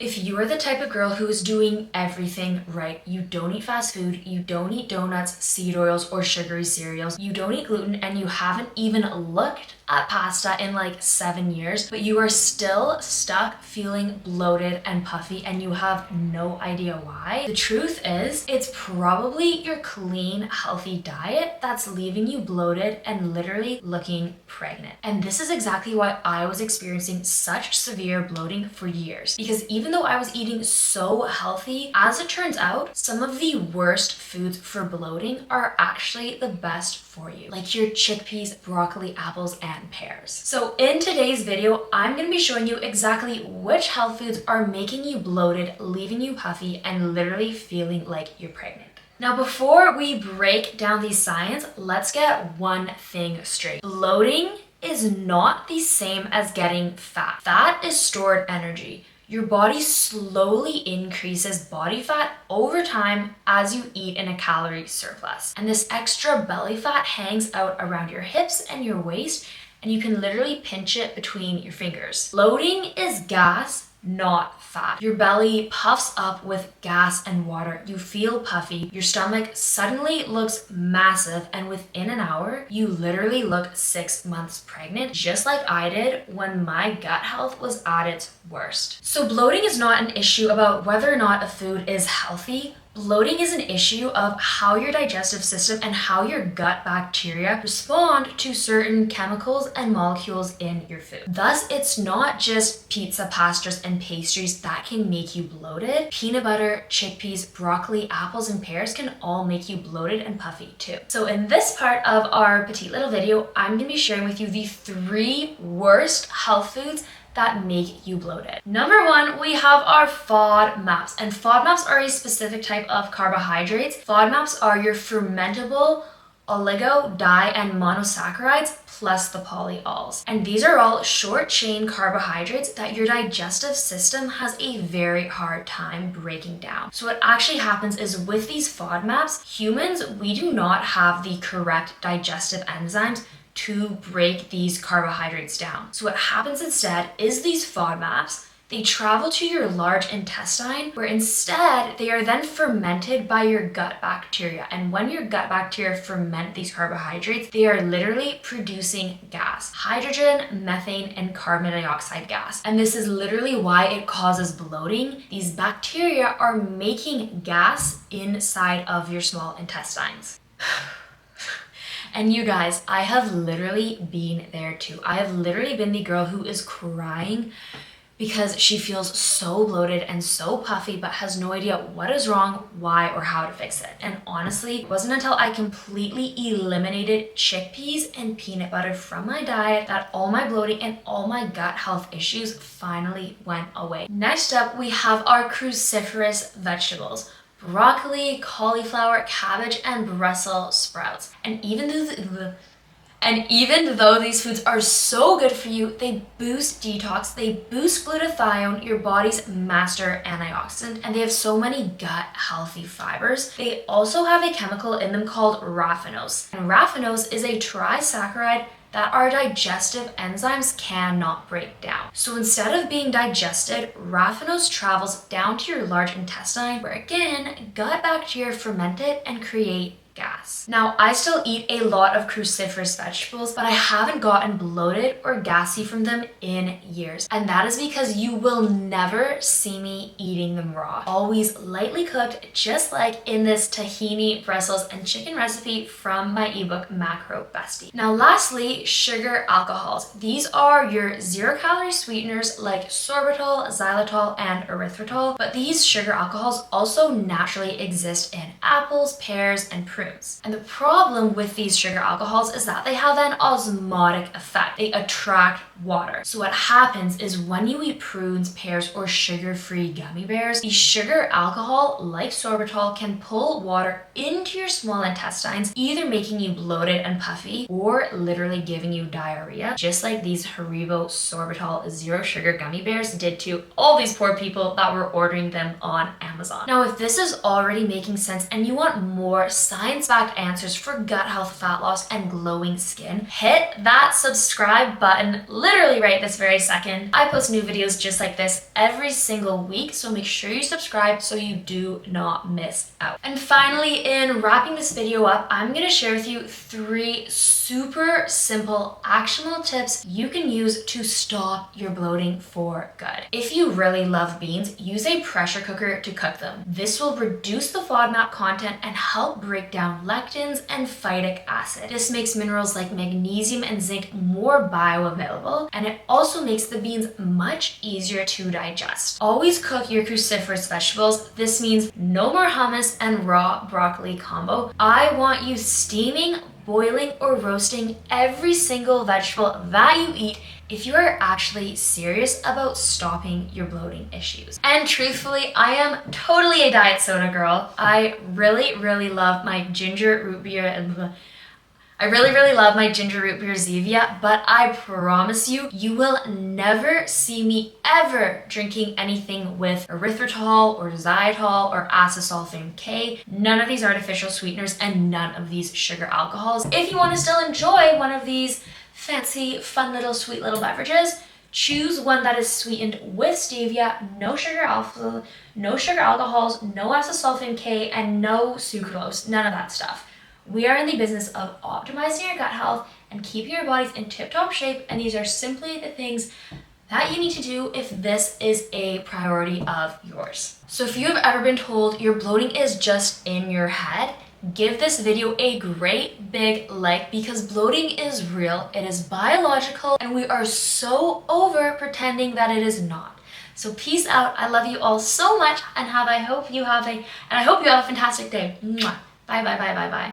If you are the type of girl who is doing everything right, you don't eat fast food, you don't eat donuts, seed oils, or sugary cereals, you don't eat gluten, and you haven't even looked at pasta in like 7 years, but you are still stuck feeling bloated and puffy and you have no idea why, the truth is it's probably your clean, healthy diet that's leaving you bloated and literally looking pregnant. And this is exactly why I was experiencing such severe bloating for years, because even though I was eating so healthy, as it turns out, some of the worst foods for bloating are actually the best for you, like your chickpeas, broccoli, apples, and pears. So in today's video, I'm going to be showing you exactly which health foods are making you bloated, leaving you puffy, and literally feeling like you're pregnant. Now, before we break down the science, let's get one thing straight. Bloating is not the same as getting fat. Fat is stored energy. Your body slowly increases body fat over time as you eat in a calorie surplus. And this extra belly fat hangs out around your hips and your waist, and you can literally pinch it between your fingers. Bloating is gas, not fat. Your belly puffs up with gas and water. You feel puffy. Your stomach suddenly looks massive, and within an hour, you literally look 6 months pregnant, just like I did when my gut health was at its worst. So bloating is not an issue about whether or not a food is healthy. Bloating is an issue of how your digestive system and how your gut bacteria respond to certain chemicals and molecules in your food. Thus, it's not just pizza, pastas, and pastries that can make you bloated. Peanut butter, chickpeas, broccoli, apples, and pears can all make you bloated and puffy too. So in this part of our petite little video, I'm going to be sharing with you the 3 worst health foods that make you bloated. Number 1, we have our FODMAPs, and FODMAPs are a specific type of carbohydrates. FODMAPs are your fermentable oligo, di, and monosaccharides plus the polyols. And these are all short chain carbohydrates that your digestive system has a very hard time breaking down. So what actually happens is with these FODMAPs, humans, we do not have the correct digestive enzymes to break these carbohydrates down. So what happens instead is these FODMAPs, they travel to your large intestine, where instead they are then fermented by your gut bacteria. And when your gut bacteria ferment these carbohydrates, they are literally producing gas, hydrogen, methane, and carbon dioxide gas. And this is literally why it causes bloating. These bacteria are making gas inside of your small intestines. And you guys, I have literally been there too. I have literally been the girl who is crying because she feels so bloated and so puffy, but has no idea what is wrong, why, or how to fix it. And honestly, it wasn't until I completely eliminated chickpeas and peanut butter from my diet that all my bloating and all my gut health issues finally went away. Next up, we have our cruciferous vegetables: broccoli, cauliflower, cabbage, and Brussels sprouts. And even though these foods are so good for you, they boost detox, they boost glutathione, your body's master antioxidant, and they have so many gut healthy fibers. They also have a chemical in them called raffinose. And raffinose is a trisaccharide that our digestive enzymes cannot break down. So instead of being digested, raffinose travels down to your large intestine, where again, gut bacteria ferment it and create gas. Now, I still eat a lot of cruciferous vegetables, but I haven't gotten bloated or gassy from them in years. And that is because you will never see me eating them raw. Always lightly cooked, just like in this tahini, Brussels, and chicken recipe from my ebook, Macro Bestie. Now, lastly, sugar alcohols. These are your 0-calorie sweeteners like sorbitol, xylitol, and erythritol, but these sugar alcohols also naturally exist in apples, pears, and prunes. And the problem with these sugar alcohols is that they have an osmotic effect. They attract water. So what happens is when you eat prunes, pears, or sugar-free gummy bears, the sugar alcohol, like sorbitol, can pull water into your small intestines, either making you bloated and puffy or literally giving you diarrhea, just like these Haribo sorbitol zero sugar gummy bears did to all these poor people that were ordering them on Amazon. Now, if this is already making sense and you want more science science-backed answers for gut health, fat loss, and glowing skin, hit that subscribe button literally right this very second. I post new videos just like this every single week, so make sure you subscribe so you do not miss out. And finally, in wrapping this video up, I'm gonna share with you 3 super simple, actionable tips you can use to stop your bloating for good. If you really love beans, use a pressure cooker to cook them. This will reduce the FODMAP content and help break down lectins and phytic acid. This makes minerals like magnesium and zinc more bioavailable, and it also makes the beans much easier to digest. Always cook your cruciferous vegetables. This means no more hummus and raw broccoli combo. I want you steaming, boiling, or roasting every single vegetable that you eat if you are actually serious about stopping your bloating issues. And truthfully, I am totally a diet soda girl. I really love my ginger root beer. I really love my ginger root beer Zevia, but I promise you, you will never see me ever drinking anything with erythritol or xylitol or acesulfame K. None of these artificial sweeteners and none of these sugar alcohols. If you want to still enjoy one of these fancy, fun little, sweet little beverages, choose one that is sweetened with stevia, no sugar alcohols, no acesulfame K, and no sucralose, none of that stuff. We are in the business of optimizing your gut health and keeping your bodies in tip-top shape, and these are simply the things that you need to do if this is a priority of yours. So if you have ever been told your bloating is just in your head, give this video a great big like, because bloating is real, it is biological, and we are so over pretending that it is not. So peace out. I love you all so much, and I hope you have a fantastic day. Mwah. Bye.